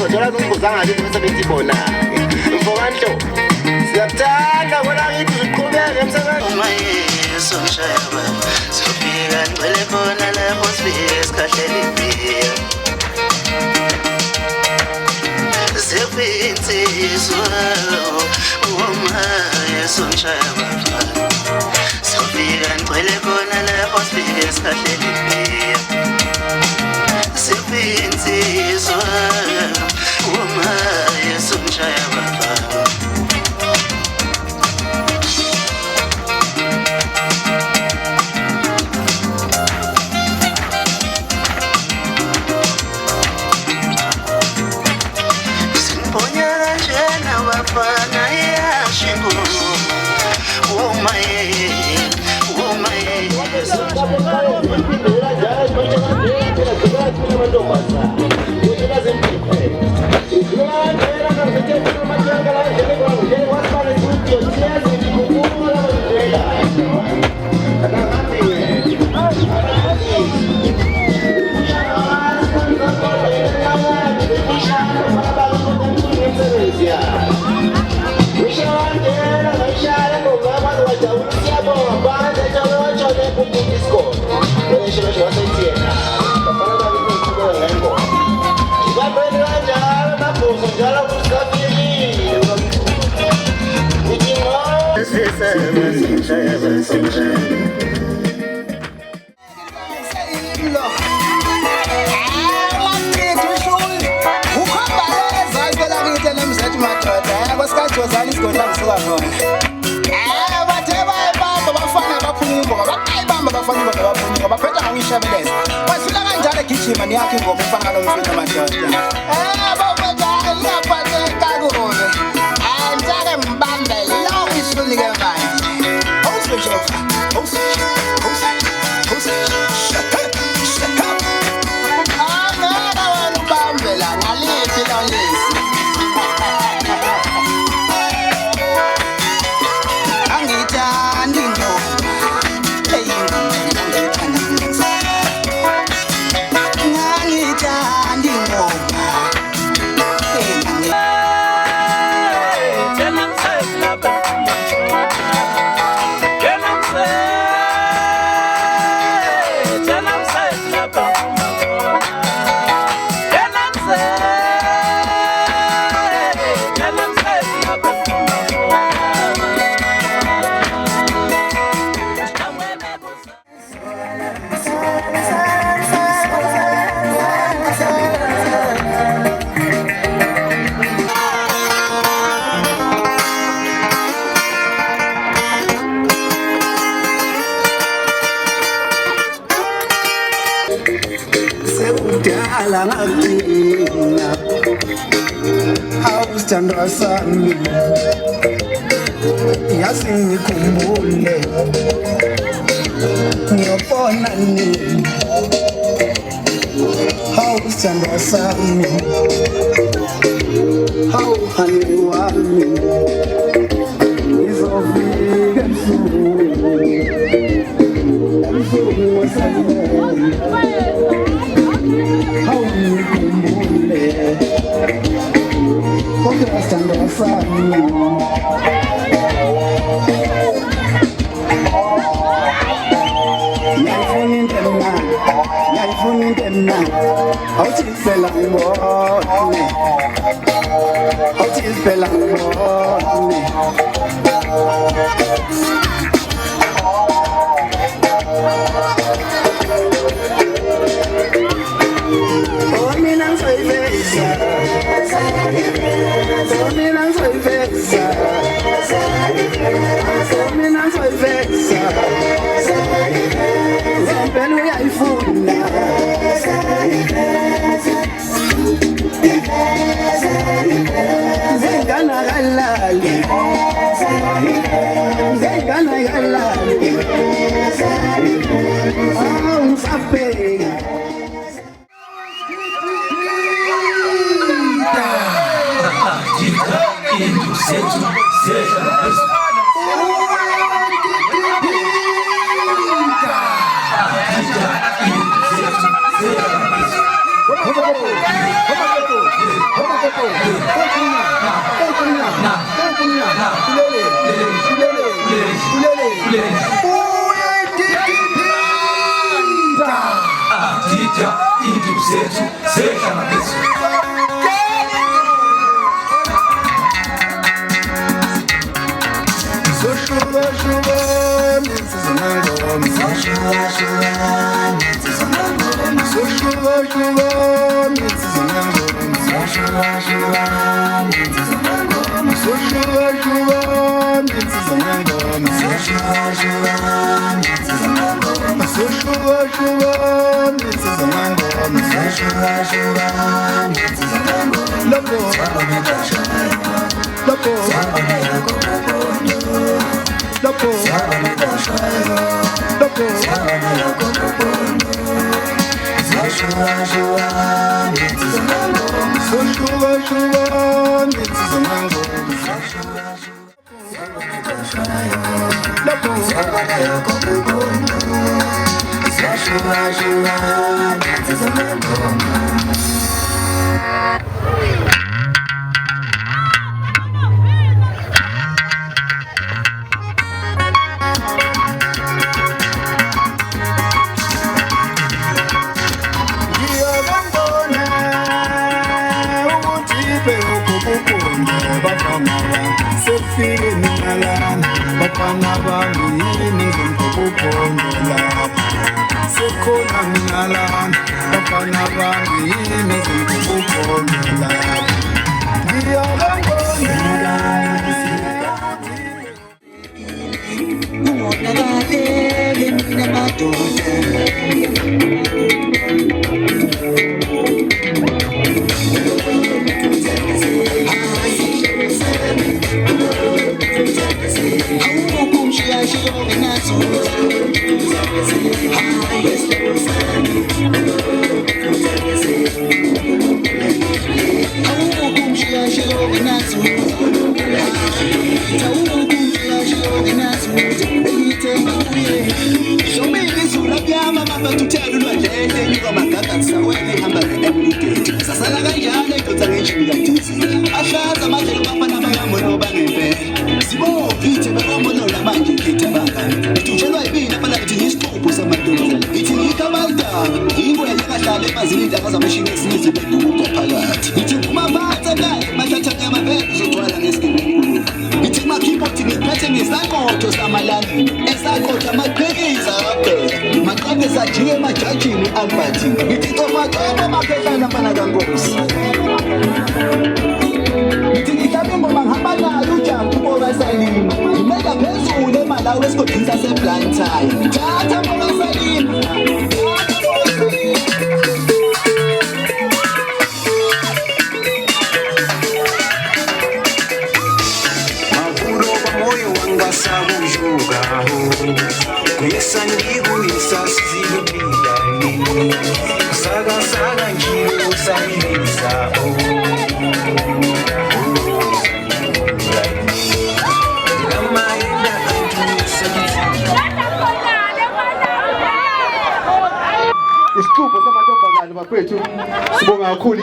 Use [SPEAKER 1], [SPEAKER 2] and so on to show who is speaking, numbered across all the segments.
[SPEAKER 1] uzothola zingibuzanga nje umsebenzi ibona mfokandlo siyakuthanda bona ngithi uziqhubeke emsebenzini
[SPEAKER 2] uma yeso mshayaba sofika ngcwele khona lapho sifike sikhahlele impilo sefitsizwa uma yeso mshayaba sofika ngcwele khona lapho sifike sikhahlele impilo sefitsizwa uma yeso mshayaba
[SPEAKER 3] Awusithandwa sami yazi ngikhumbule ngiyobona nini awusithandwa sami awuhani wami izofika ebusuku wasanele awungikhumbule konke sithandwa sami ngiyayifuna into emnandi awuthi phela ngibone awuthi phela ngibone mina ngizoyiveza mina ngizoyiveza mina ngizoyiveza ngempela uyayifuna zingana kalali zingana kalali awungisabheka Come on.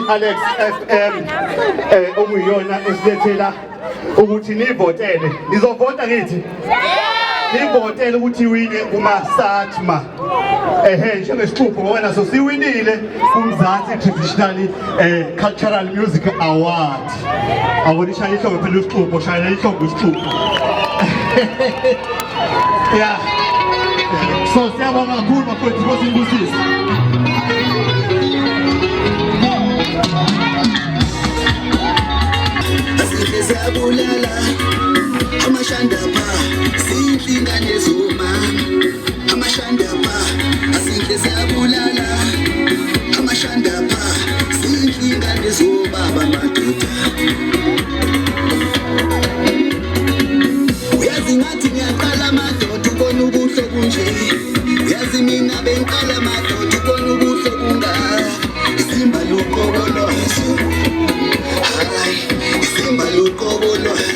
[SPEAKER 4] Alex FM okuyiyona esilethela ukuthi nivotele nizovota ngithi nivotele ukuthi iwine kumaSATMA njengesixubho ngoba naso siwinile kumzansi Traditional Cultural Music Award awudishaya ihloko phela isixubho shayela ihloko isixubho yeah so siyabonga kakhulu bafowethu bosibusisa
[SPEAKER 3] Zabulala amashandapha siyingane zoma amashandapha asidle zabulala amashandapha siyingane zobaba madoda uyazi ngathi ngiyaqala madoda ubona ubuhle kunje uyazi mina benqala madoda ubona ubuhle kunga isimba lokobolozo Simba lokobolozo